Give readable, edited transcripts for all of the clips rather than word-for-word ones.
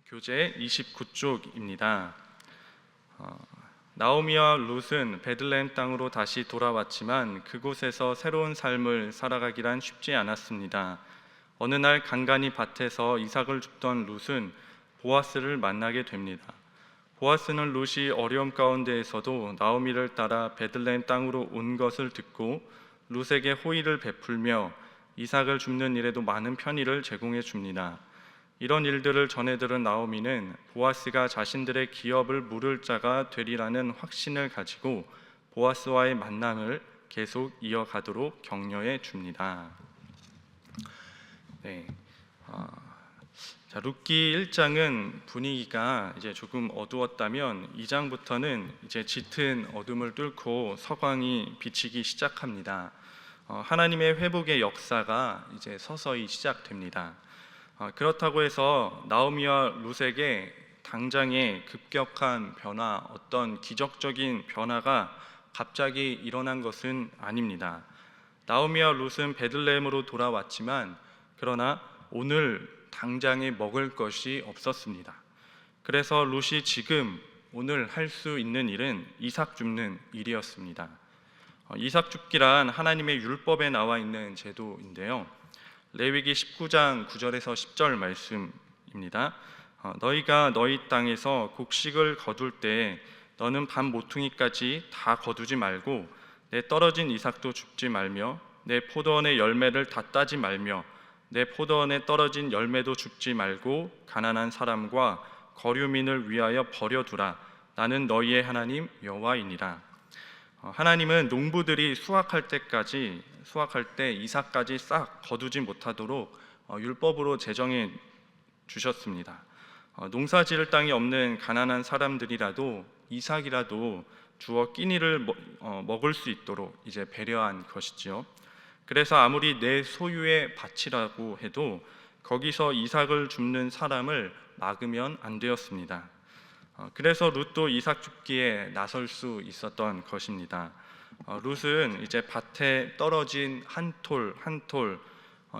교재 29쪽입니다. 나오미와 룻은 베들레헴 땅으로 다시 돌아왔지만 그곳에서 새로운 삶을 살아가기란 쉽지 않았습니다. 어느 날 간간히 밭에서 이삭을 줍던 룻은 보아스를 만나게 됩니다. 보아스는 룻이 어려움 가운데에서도 나오미를 따라 베들레헴 땅으로 온 것을 듣고 룻에게 호의를 베풀며 이삭을 줍는 일에도 많은 편의를 제공해 줍니다. 이런 일들을 전해 들은 나오미는 보아스가 자신들의 기업을 물을 자가 되리라는 확신을 가지고 보아스와의 만남을 계속 이어가도록 격려해 줍니다. 룻기 1장은 분위기가 이제 조금 어두웠다면 2장부터는 이제 짙은 어둠을 뚫고 서광이 비치기 시작합니다. 하나님의 회복의 역사가 이제 서서히 시작됩니다. 그렇다고 해서 나오미와 룻에게 당장의 급격한 변화, 어떤 기적적인 변화가 갑자기 일어난 것은 아닙니다. 나오미와 룻은 베들레헴으로 돌아왔지만 그러나 오늘 당장에 먹을 것이 없었습니다. 그래서 룻이 지금 오늘 할 수 있는 일은 이삭 줍는 일이었습니다. 이삭 줍기란 하나님의 율법에 나와 있는 제도인데요. 레위기 19장 9절에서 10절 말씀입니다. 너희가 너희 땅에서 곡식을 거둘 때 너는 반 모퉁이까지 다 거두지 말고 내 떨어진 이삭도 줍지 말며 내 포도원의 열매를 다 따지 말며 내 포도원에 떨어진 열매도 줍지 말고 가난한 사람과 거류민을 위하여 버려두라. 나는 너희의 하나님 여호와이니라. 하나님은 농부들이 수확할 때 이삭까지 싹 거두지 못하도록 율법으로 제정해 주셨습니다. 농사 지을 땅이 없는 가난한 사람들이라도 이삭이라도 주어 끼니를 먹을 수 있도록 이제 배려한 것이지요. 그래서 아무리 내 소유의 밭이라고 해도 거기서 이삭을 줍는 사람을 막으면 안 되었습니다. 그래서 룻도 이삭 줍기에 나설 수 있었던 것입니다. 룻은 이제 밭에 떨어진 한 톨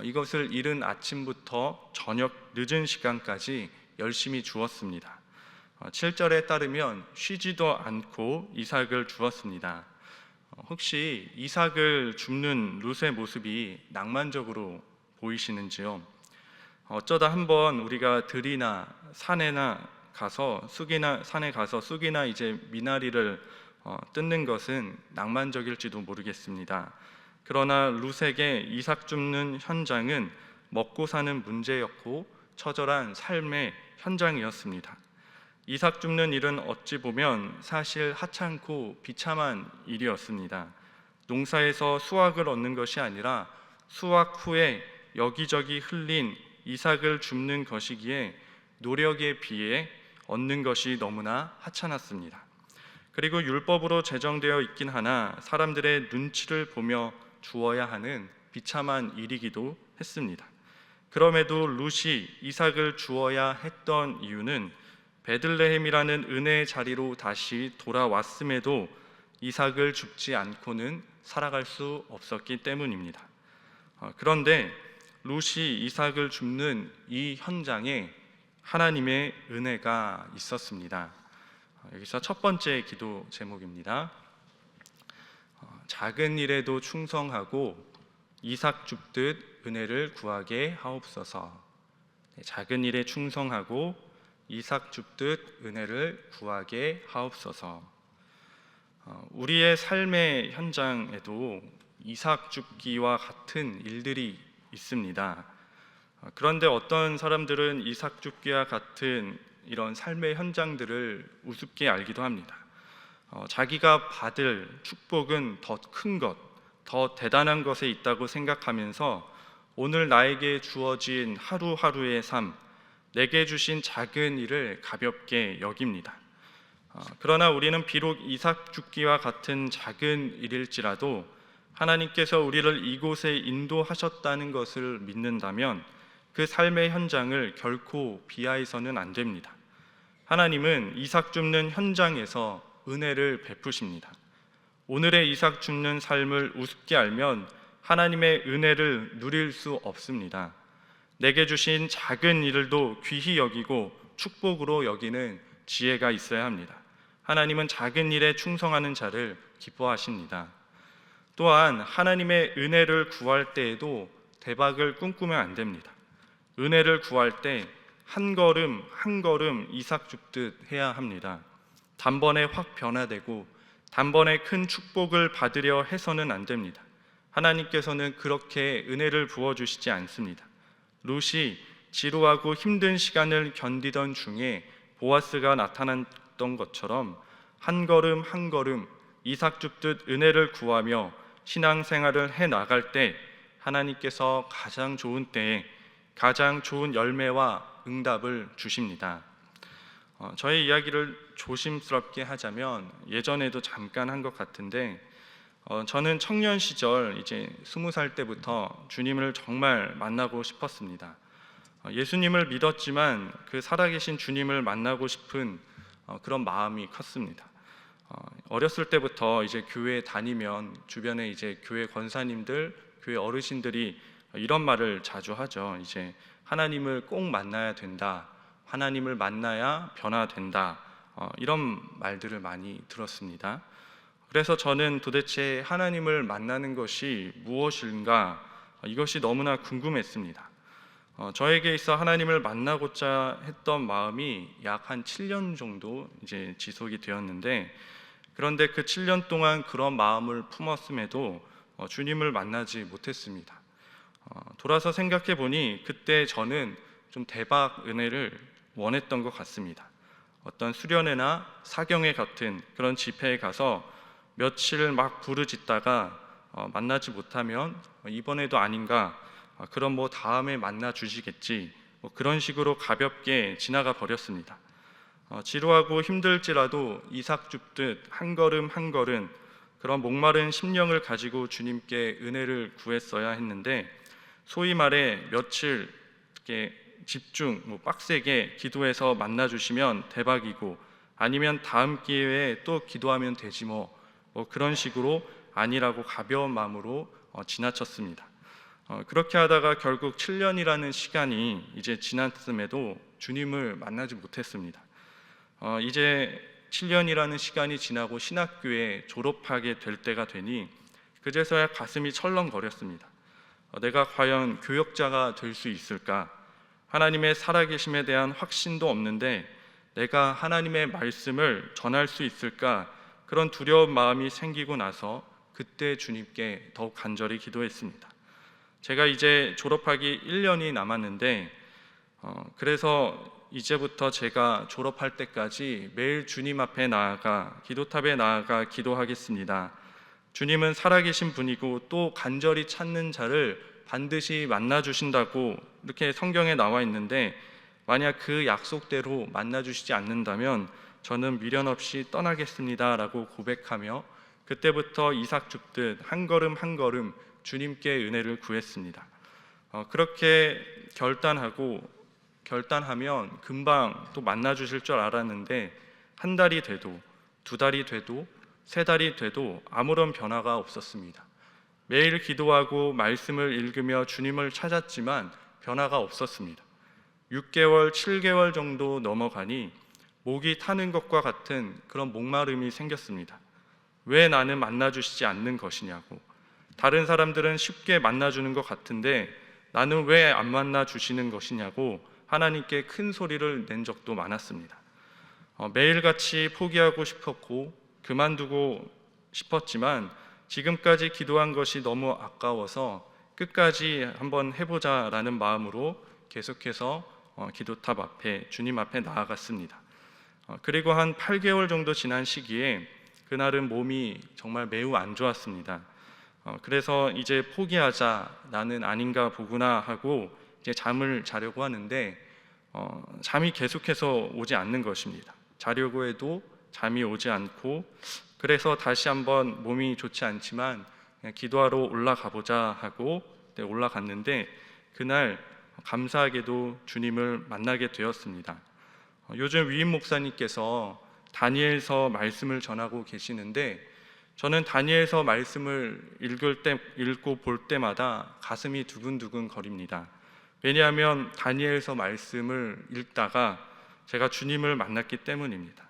이것을 이른 아침부터 저녁 늦은 시간까지 열심히 주었습니다. 7절에 따르면 쉬지도 않고 이삭을 주었습니다. 혹시 이삭을 줍는 룻의 모습이 낭만적으로 보이시는지요? 어쩌다 한번 우리가 들이나 산에나 가서 쑥이나 이제 미나리를 뜯는 것은 낭만적일지도 모르겠습니다. 그러나 룻에게 이삭 줍는 현장은 먹고 사는 문제였고 처절한 삶의 현장이었습니다. 이삭 줍는 일은 어찌 보면 사실 하찮고 비참한 일이었습니다. 농사에서 수확을 얻는 것이 아니라 수확 후에 여기저기 흘린 이삭을 줍는 것이기에 노력에 비해 얻는 것이 너무나 하찮았습니다. 그리고 율법으로 제정되어 있긴 하나 사람들의 눈치를 보며 주어야 하는 비참한 일이기도 했습니다. 그럼에도 룻이 이삭을 주어야 했던 이유는 베들레헴이라는 은혜의 자리로 다시 돌아왔음에도 이삭을 줍지 않고는 살아갈 수 없었기 때문입니다. 그런데 룻이 이삭을 줍는 이 현장에 하나님의 은혜가 있었습니다. 여기서 첫 번째 기도 제목입니다. 작은 일에도 충성하고 이삭 줍듯 은혜를 구하게 하옵소서. 작은 일에 충성하고 이삭 줍듯 은혜를 구하게 하옵소서. 우리의 삶의 현장에도 이삭 줍기와 같은 일들이 있습니다. 그런데 어떤 사람들은 이삭 줍기와 같은 이런 삶의 현장들을 우습게 알기도 합니다. 자기가 받을 축복은 더 큰 것, 더 대단한 것에 있다고 생각하면서 오늘 나에게 주어진 하루하루의 삶, 내게 주신 작은 일을 가볍게 여깁니다. 그러나 우리는 비록 이삭 줍기와 같은 작은 일일지라도 하나님께서 우리를 이곳에 인도하셨다는 것을 믿는다면 그 삶의 현장을 결코 비하해서는 안 됩니다. 하나님은 이삭 줍는 현장에서 은혜를 베푸십니다. 오늘의 이삭 줍는 삶을 우습게 알면 하나님의 은혜를 누릴 수 없습니다. 내게 주신 작은 일도 귀히 여기고 축복으로 여기는 지혜가 있어야 합니다. 하나님은 작은 일에 충성하는 자를 기뻐하십니다. 또한 하나님의 은혜를 구할 때에도 대박을 꿈꾸면 안 됩니다. 은혜를 구할 때 한 걸음 한 걸음 이삭 줍듯 해야 합니다. 단번에 확 변화되고 단번에 큰 축복을 받으려 해서는 안 됩니다. 하나님께서는 그렇게 은혜를 부어주시지 않습니다. 룻이 지루하고 힘든 시간을 견디던 중에 보아스가 나타났던 것처럼 한 걸음 한 걸음 이삭 줍듯 은혜를 구하며 신앙생활을 해나갈 때 하나님께서 가장 좋은 때에 가장 좋은 열매와 응답을 주십니다. 저의 이야기를 조심스럽게 하자면 예전에도 잠깐 한 것 같은데 저는 청년 시절 이제 20살 때부터 주님을 정말 만나고 싶었습니다. 예수님을 믿었지만 그 살아계신 주님을 만나고 싶은 그런 마음이 컸습니다. 어렸을 때부터 이제 교회 다니면 주변에 이제 교회 권사님들, 교회 어르신들이 이런 말을 자주 하죠. 이제 하나님을 꼭 만나야 된다. 하나님을 만나야 변화된다. 이런 말들을 많이 들었습니다. 그래서 저는 도대체 하나님을 만나는 것이 무엇인가 이것이 너무나 궁금했습니다. 저에게 있어 하나님을 만나고자 했던 마음이 약 한 7년 정도 이제 지속이 되었는데, 그런데 그 7년 동안 그런 마음을 품었음에도 주님을 만나지 못했습니다. 돌아서 생각해 보니 그때 저는 좀 대박 은혜를 원했던 것 같습니다. 어떤 수련회나 사경회 같은 그런 집회에 가서 며칠 막 부르짖다가 만나지 못하면 이번에도 아닌가, 그럼 뭐 다음에 만나 주시겠지, 그런 식으로 가볍게 지나가 버렸습니다. 지루하고 힘들지라도 이삭 줍듯 한 걸음 한 걸음 그런 목마른 심령을 가지고 주님께 은혜를 구했어야 했는데, 소위 말해 며칠 이렇게 집중 빡세게 기도해서 만나 주시면 대박이고, 아니면 다음 기회에 또 기도하면 되지 뭐 그런 식으로 아니라고 가벼운 마음으로 지나쳤습니다. 그렇게 하다가 결국 7년이라는 시간이 이제 지났음에도 주님을 만나지 못했습니다. 이제 7년이라는 시간이 지나고 신학교에 졸업하게 될 때가 되니 그제서야 가슴이 철렁거렸습니다. 내가 과연 교역자가 될 수 있을까? 하나님의 살아계심에 대한 확신도 없는데 내가 하나님의 말씀을 전할 수 있을까? 그런 두려운 마음이 생기고 나서 그때 주님께 더욱 간절히 기도했습니다. 제가 이제 졸업하기 1년이 남았는데 그래서 이제부터 제가 졸업할 때까지 매일 주님 앞에 나아가 기도탑에 나아가 기도하겠습니다. 주님은 살아계신 분이고 또 간절히 찾는 자를 반드시 만나 주신다고 이렇게 성경에 나와 있는데, 만약 그 약속대로 만나 주시지 않는다면 저는 미련 없이 떠나겠습니다 라고 고백하며 그때부터 이삭 줍듯 한 걸음 한 걸음 주님께 은혜를 구했습니다. 그렇게 결단하면 금방 또 만나 주실 줄 알았는데, 한 달이 돼도 두 달이 돼도 세 달이 돼도 아무런 변화가 없었습니다. 매일 기도하고 말씀을 읽으며 주님을 찾았지만 변화가 없었습니다. 6개월, 7개월 정도 넘어가니 목이 타는 것과 같은 그런 목마름이 생겼습니다. 왜 나는 만나주시지 않는 것이냐고. 다른 사람들은 쉽게 만나주는 것 같은데 나는 왜 안 만나주시는 것이냐고 하나님께 큰 소리를 낸 적도 많았습니다. 매일같이 포기하고 싶었고 그만두고 싶었지만 지금까지 기도한 것이 너무 아까워서 끝까지 한번 해보자라는 마음으로 계속해서 기도탑 앞에 주님 앞에 나아갔습니다. 그리고 한 8개월 정도 지난 시기에 그날은 몸이 정말 매우 안 좋았습니다. 그래서 이제 포기하자, 나는 아닌가 보구나 하고 이제 잠을 자려고 하는데 잠이 계속해서 오지 않는 것입니다. 자려고 해도 잠이 오지 않고, 그래서 다시 한번 몸이 좋지 않지만 그냥 기도하러 올라가 보자 하고 올라갔는데 그날 감사하게도 주님을 만나게 되었습니다. 요즘 위임 목사님께서 다니엘서 말씀을 전하고 계시는데 저는 다니엘서 말씀을 읽고 볼 때마다 가슴이 두근두근 거립니다. 왜냐하면 다니엘서 말씀을 읽다가 제가 주님을 만났기 때문입니다.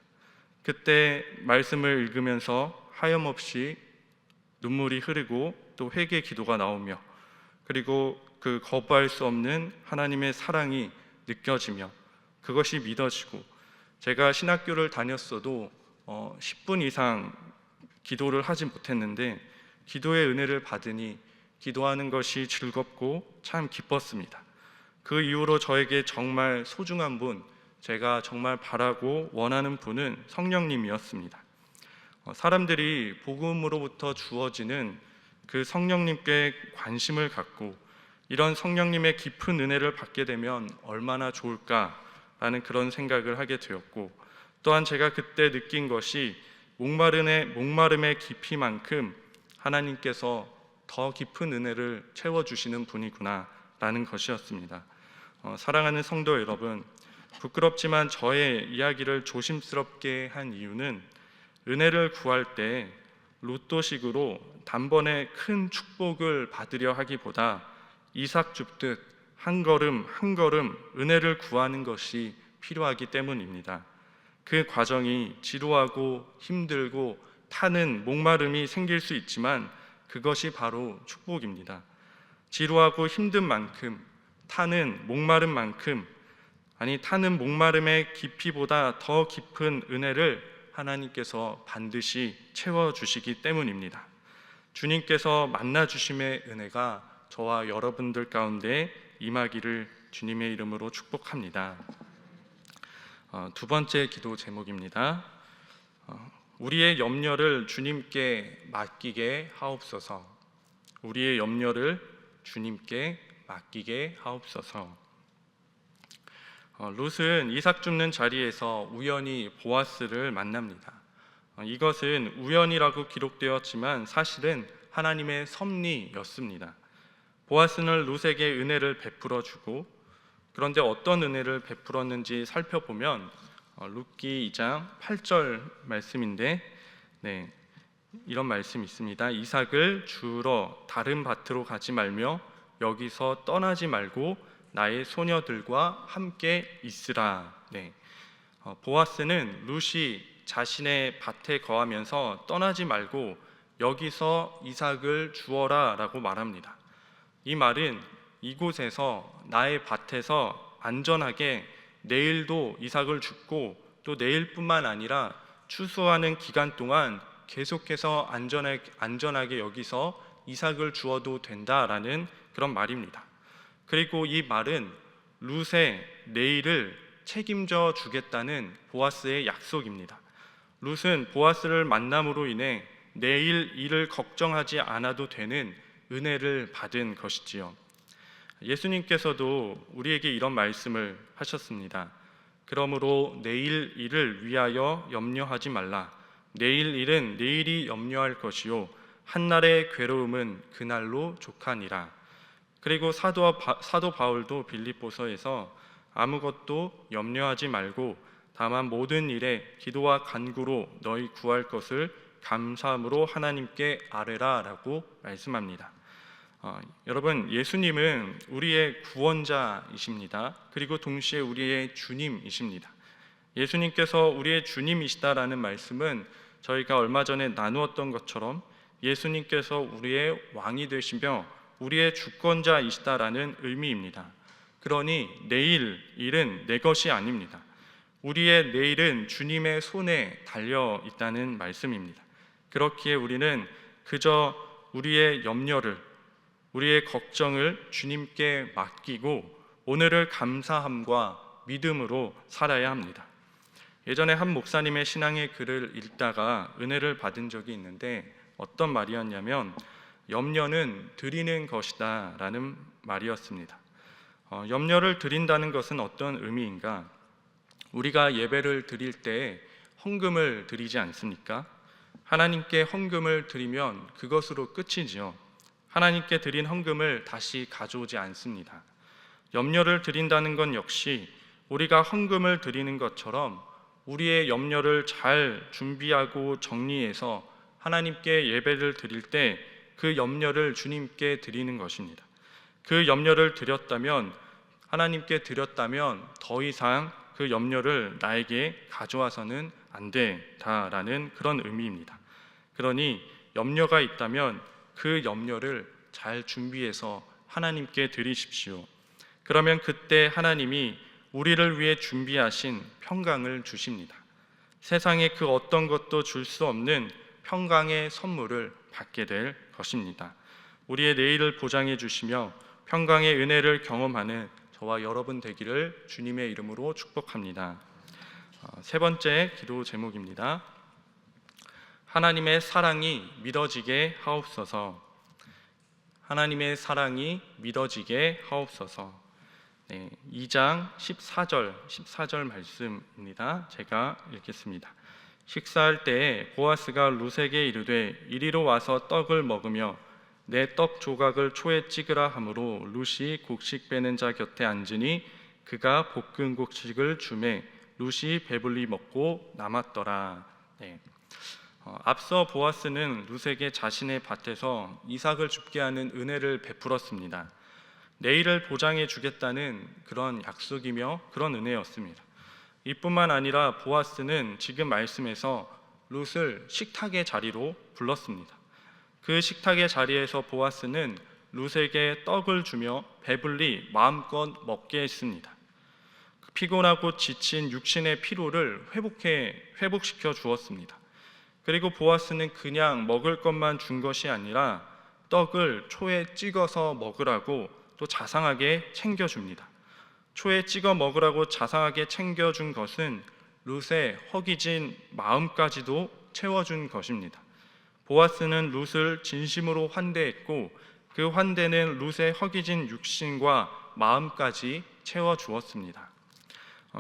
그때 말씀을 읽으면서 하염없이 눈물이 흐르고 또 회개 기도가 나오며, 그리고 그 거부할 수 없는 하나님의 사랑이 느껴지며 그것이 믿어지고, 제가 신학교를 다녔어도 10분 이상 기도를 하지 못했는데 기도의 은혜를 받으니 기도하는 것이 즐겁고 참 기뻤습니다. 그 이후로 저에게 정말 소중한 분, 제가 정말 바라고 원하는 분은 성령님이었습니다. 사람들이 복음으로부터 주어지는 그 성령님께 관심을 갖고 이런 성령님의 깊은 은혜를 받게 되면 얼마나 좋을까라는 그런 생각을 하게 되었고, 또한 제가 그때 느낀 것이 목마름의 깊이만큼 하나님께서 더 깊은 은혜를 채워주시는 분이구나 라는 것이었습니다. 사랑하는 성도 여러분, 부끄럽지만 저의 이야기를 조심스럽게 한 이유는 은혜를 구할 때 로또식으로 단번에 큰 축복을 받으려 하기보다 이삭 줍듯 한 걸음 한 걸음 은혜를 구하는 것이 필요하기 때문입니다. 그 과정이 지루하고 힘들고 타는 목마름이 생길 수 있지만 그것이 바로 축복입니다. 지루하고 힘든 만큼, 타는 목마름만큼, 타는 목마름의 깊이보다 더 깊은 은혜를 하나님께서 반드시 채워주시기 때문입니다. 주님께서 만나주심의 은혜가 저와 여러분들 가운데 임하기를 주님의 이름으로 축복합니다. 두 번째 기도 제목입니다. 우리의 염려를 주님께 맡기게 하옵소서. 우리의 염려를 주님께 맡기게 하옵소서. 룻은 이삭 줍는 자리에서 우연히 보아스를 만납니다. 이것은 우연이라고 기록되었지만 사실은 하나님의 섭리였습니다. 보아스는 룻에게 은혜를 베풀어 주고, 그런데 어떤 은혜를 베풀었는지 살펴보면 룻기 2장 8절 말씀인데 이런 말씀이 있습니다. 이삭을 주우러 다른 밭으로 가지 말며 여기서 떠나지 말고 나의 소녀들과 함께 있으라. 보아스는 룻이 자신의 밭에 거하면서 떠나지 말고 여기서 이삭을 주어라 라고 말합니다. 이 말은 이곳에서 나의 밭에서 안전하게 내일도 이삭을 줍고 또 내일뿐만 아니라 추수하는 기간 동안 계속해서 안전하게 여기서 이삭을 주어도 된다라는 그런 말입니다. 그리고 이 말은 룻의 내일을 책임져 주겠다는 보아스의 약속입니다. 룻은 보아스를 만남으로 인해 내일 일을 걱정하지 않아도 되는 은혜를 받은 것이지요. 예수님께서도 우리에게 이런 말씀을 하셨습니다. 그러므로 내일 일을 위하여 염려하지 말라. 내일 일은 내일이 염려할 것이요 한날의 괴로움은 그날로 족하니라. 그리고 사도 바울도 빌립보서에서 아무것도 염려하지 말고 다만 모든 일에 기도와 간구로 너희 구할 것을 감사함으로 하나님께 아뢰라 라고 말씀합니다. 여러분, 예수님은 우리의 구원자이십니다. 그리고 동시에 우리의 주님이십니다. 예수님께서 우리의 주님이시다라는 말씀은 저희가 얼마 전에 나누었던 것처럼 예수님께서 우리의 왕이 되시며 우리의 주권자이시다라는 의미입니다. 그러니 내일 일은 내 것이 아닙니다. 우리의 내일은 주님의 손에 달려 있다는 말씀입니다. 그렇기에 우리는 그저 우리의 염려를, 우리의 걱정을 주님께 맡기고 오늘을 감사함과 믿음으로 살아야 합니다. 예전에 한 목사님의 신앙의 글을 읽다가 은혜를 받은 적이 있는데 어떤 말이었냐면 염려는 드리는 것이다 라는 말이었습니다. 염려를 드린다는 것은 어떤 의미인가? 우리가 예배를 드릴 때 헌금을 드리지 않습니까? 하나님께 헌금을 드리면 그것으로 끝이지요. 하나님께 드린 헌금을 다시 가져오지 않습니다. 염려를 드린다는 건 역시 우리가 헌금을 드리는 것처럼 우리의 염려를 잘 준비하고 정리해서 하나님께 예배를 드릴 때 그 염려를 주님께 드리는 것입니다. 그 염려를 드렸다면 하나님께 드렸다면 더 이상 그 염려를 나에게 가져와서는 안 된다라는 그런 의미입니다. 그러니 염려가 있다면 그 염려를 잘 준비해서 하나님께 드리십시오. 그러면 그때 하나님이 우리를 위해 준비하신 평강을 주십니다. 세상에 그 어떤 것도 줄 수 없는 평강의 선물을 받게 될 것입니다. 우리의 내일을 보장해 주시며 평강의 은혜를 경험하는 저와 여러분 되기를 주님의 이름으로 축복합니다. 세 번째 기도 제목입니다. 하나님의 사랑이 믿어지게 하옵소서. 하나님의 사랑이 믿어지게 하옵소서. 2장 14절 말씀입니다. 제가 읽겠습니다. 식사할 때에 보아스가 룻에게 이르되 이리로 와서 떡을 먹으며 내 떡 조각을 초에 찍으라 하므로 룻이 곡식 빼는 자 곁에 앉으니 그가 볶은 곡식을 주매 룻이 배불리 먹고 남았더라. 앞서 보아스는 룻에게 자신의 밭에서 이삭을 줍게 하는 은혜를 베풀었습니다. 내일을 보장해 주겠다는 그런 약속이며 그런 은혜였습니다. 이뿐만 아니라 보아스는 지금 말씀에서 룻을 식탁의 자리로 불렀습니다. 그 식탁의 자리에서 보아스는 룻에게 떡을 주며 배불리 마음껏 먹게 했습니다. 피곤하고 지친 육신의 피로를 회복시켜 주었습니다. 그리고 보아스는 그냥 먹을 것만 준 것이 아니라 떡을 초에 찍어서 먹으라고 또 자상하게 챙겨줍니다. 초에 찍어 먹으라고 자상하게 챙겨준 것은 룻의 허기진 마음까지도 채워준 것입니다. 보아스는 룻을 진심으로 환대했고 그 환대는 룻의 허기진 육신과 마음까지 채워주었습니다.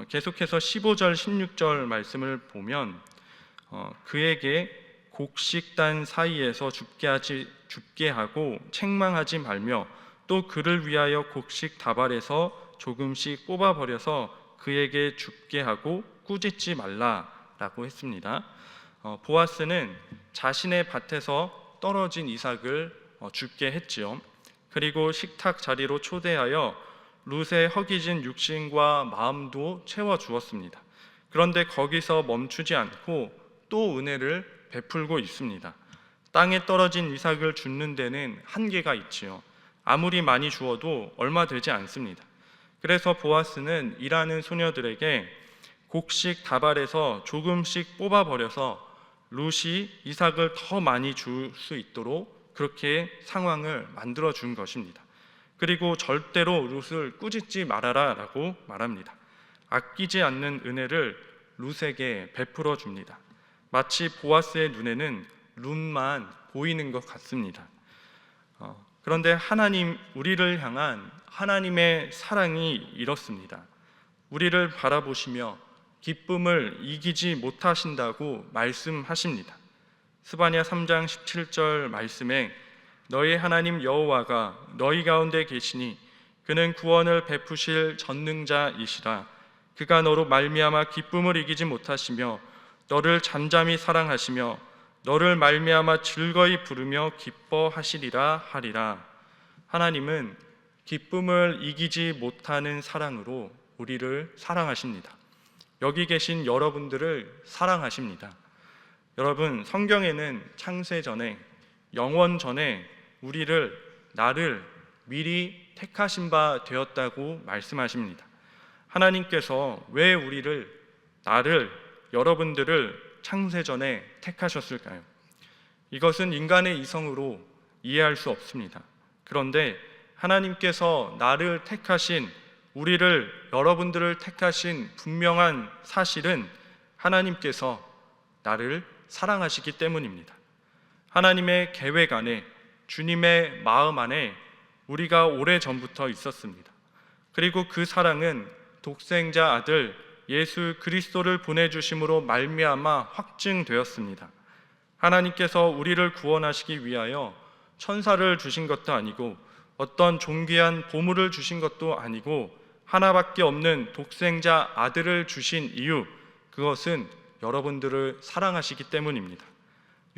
계속해서 15절 16절 말씀을 보면 그에게 곡식단 사이에서 죽게 하고 책망하지 말며 또 그를 위하여 곡식 다발에서 조금씩 뽑아버려서 그에게 죽게 하고 꾸짖지 말라라고 했습니다. 보아스는 자신의 밭에서 떨어진 이삭을 죽게 했지요. 그리고 식탁 자리로 초대하여 룻의 허기진 육신과 마음도 채워주었습니다. 그런데 거기서 멈추지 않고 또 은혜를 베풀고 있습니다. 땅에 떨어진 이삭을 줍는 데는 한계가 있지요. 아무리 많이 주어도 얼마 되지 않습니다. 그래서 보아스는 일하는 소녀들에게 곡식 다발에서 조금씩 뽑아버려서 룻이 이삭을 더 많이 줄 수 있도록 그렇게 상황을 만들어 준 것입니다. 그리고 절대로 룻을 꾸짖지 말아라 라고 말합니다. 아끼지 않는 은혜를 룻에게 베풀어 줍니다. 마치 보아스의 눈에는 룻만 보이는 것 같습니다. 그런데 하나님, 우리를 향한 하나님의 사랑이 이렇습니다. 우리를 바라보시며 기쁨을 이기지 못하신다고 말씀하십니다. 스바냐 3장 17절 말씀에 너희 하나님 여호와가 너희 가운데 계시니 그는 구원을 베푸실 전능자이시라. 그가 너로 말미암아 기쁨을 이기지 못하시며 너를 잠잠히 사랑하시며 너를 말미암아 즐거이 부르며 기뻐하시리라 하리라. 하나님은 기쁨을 이기지 못하는 사랑으로 우리를 사랑하십니다. 여기 계신 여러분들을 사랑하십니다. 여러분, 성경에는 창세 전에, 영원 전에 나를 미리 택하신 바 되었다고 말씀하십니다. 하나님께서 왜 나를, 여러분들을 창세 전에 택하셨을까요? 이것은 인간의 이성으로 이해할 수 없습니다. 그런데 하나님께서 나를 택하신, 여러분들을 택하신 분명한 사실은 하나님께서 나를 사랑하시기 때문입니다. 하나님의 계획 안에, 주님의 마음 안에 우리가 오래전부터 있었습니다. 그리고 그 사랑은 독생자 아들 예수 그리스도를 보내주심으로 말미암아 확증되었습니다. 하나님께서 우리를 구원하시기 위하여 천사를 주신 것도 아니고 어떤 존귀한 보물을 주신 것도 아니고 하나밖에 없는 독생자 아들을 주신 이유, 그것은 여러분들을 사랑하시기 때문입니다.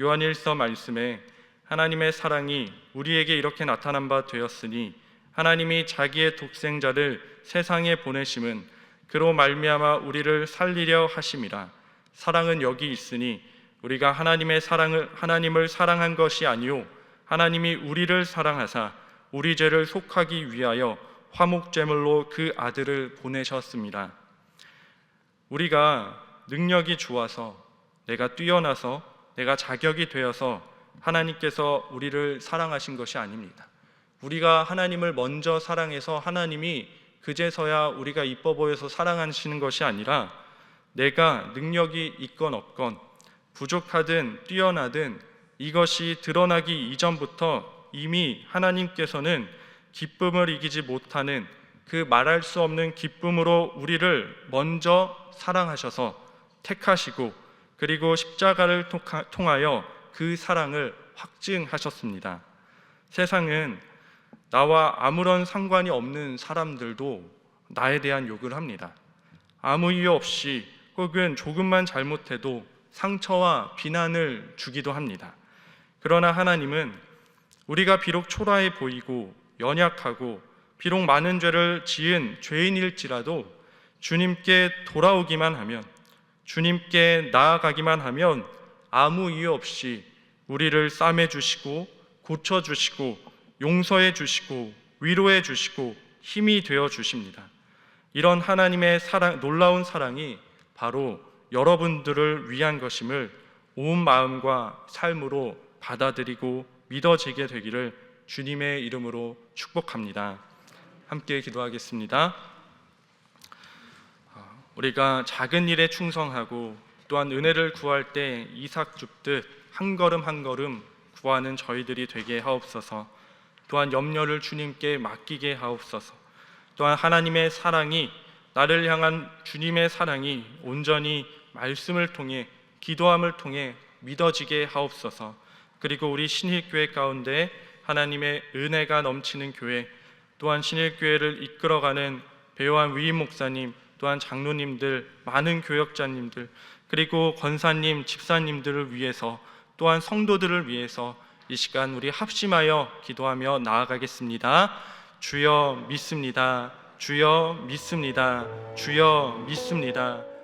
요한일서 말씀에 하나님의 사랑이 우리에게 이렇게 나타난 바 되었으니 하나님이 자기의 독생자를 세상에 보내심은 그로 말미암아 우리를 살리려 하심이라. 사랑은 여기 있으니 우리가 하나님을 사랑한 것이 아니요 하나님이 우리를 사랑하사 우리 죄를 속하기 위하여 화목제물로 그 아들을 보내셨습니다. 우리가 능력이 좋아서, 내가 뛰어나서, 내가 자격이 되어서 하나님께서 우리를 사랑하신 것이 아닙니다. 우리가 하나님을 먼저 사랑해서 하나님이 그제서야 우리가 이뻐 보여서 사랑하시는 것이 아니라, 내가 능력이 있건 없건, 부족하든 뛰어나든 이것이 드러나기 이전부터 이미 하나님께서는 기쁨을 이기지 못하는 그 말할 수 없는 기쁨으로 우리를 먼저 사랑하셔서 택하시고, 그리고 십자가를 통하여 그 사랑을 확증하셨습니다. 세상은 나와 아무런 상관이 없는 사람들도 나에 대한 욕을 합니다. 아무 이유 없이 혹은 조금만 잘못해도 상처와 비난을 주기도 합니다. 그러나 하나님은 우리가 비록 초라해 보이고 연약하고 비록 많은 죄를 지은 죄인일지라도 주님께 돌아오기만 하면, 주님께 나아가기만 하면 아무 이유 없이 우리를 싸매 주시고 고쳐 주시고 용서해 주시고 위로해 주시고 힘이 되어 주십니다. 이런 하나님의 사랑, 놀라운 사랑이 바로 여러분들을 위한 것임을 온 마음과 삶으로 받아들이고 믿어지게 되기를 주님의 이름으로 축복합니다. 함께 기도하겠습니다. 우리가 작은 일에 충성하고 또한 은혜를 구할 때 이삭 줍듯 한 걸음 한 걸음 구하는 저희들이 되게 하옵소서. 또한 염려를 주님께 맡기게 하옵소서. 또한 하나님의 사랑이, 나를 향한 주님의 사랑이 온전히 말씀을 통해, 기도함을 통해 믿어지게 하옵소서. 그리고 우리 신일교회 가운데 하나님의 은혜가 넘치는 교회, 또한 신일교회를 이끌어가는 배요한 위임 목사님, 또한 장로님들, 많은 교역자님들, 그리고 권사님, 집사님들을 위해서, 또한 성도들을 위해서 이 시간 우리 합심하여 기도하며 나아가겠습니다. 주여 믿습니다. 주여 믿습니다. 주여 믿습니다.